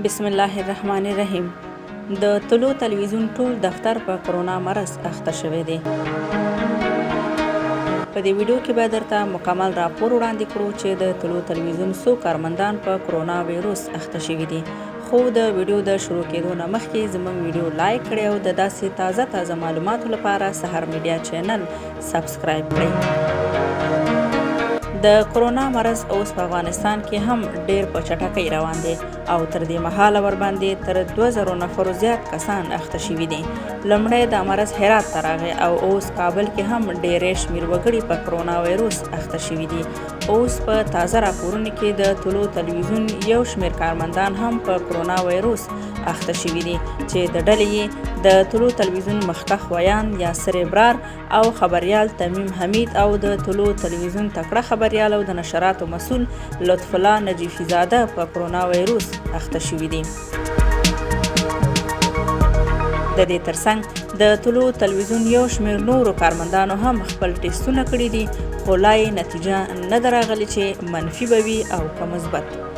بسم الله الرحمن الرحیم. د طلوع تلویزیون ټول دفتر په کرونا مرض اخته شوی دی. په دې ویډیو کې به درته مکمل راپور وړاندې کړو چې د طلوع تلویزیون څو کارمندان په کرونا وایروس اخته شوي دي. خو د ویډیو د شروع کېدو نه مخکې زموږ ویډیو لایک کړئ او د داسې تازه معلوماتو لپاره سحر میډیا چینل سبسکرایب کړئ. د کرونا مرض اوس په افغانستان کې هم ډیر په چټکۍ روان دی او تر دې مهاله ورباندې تر 2000 نفرو زیات کسان اخته شوي دي. لومړی دا مرض هرات ته راغی او اوس کابل کې هم ډیرې شمېر وګړي په کرونا وایروس اخته شوي دي. اوس په تازه راپورونو کې د طلوع تلویزیون یو شمېر کارمندان هم په کرونا وایروس اخته شوي دي چې د ډلې یې د طلوع تلویزیون مخکښ ویاند یاسر ابرار او خبریال تمیم حمید او د طلوع تلویزیون تکړه خبریال او د نشراتو مسؤل لطف الله نجیفی زاده په کرونا وایروس اخته شوي دي. د دې ترڅنګ د طلوع تلویزیون یو شمېر نورو کارمندانو هم خپل ټیسټونه کړي دي، خو لا یې نتیجه نه ده راغلې چې منفي به وي او که مثبت.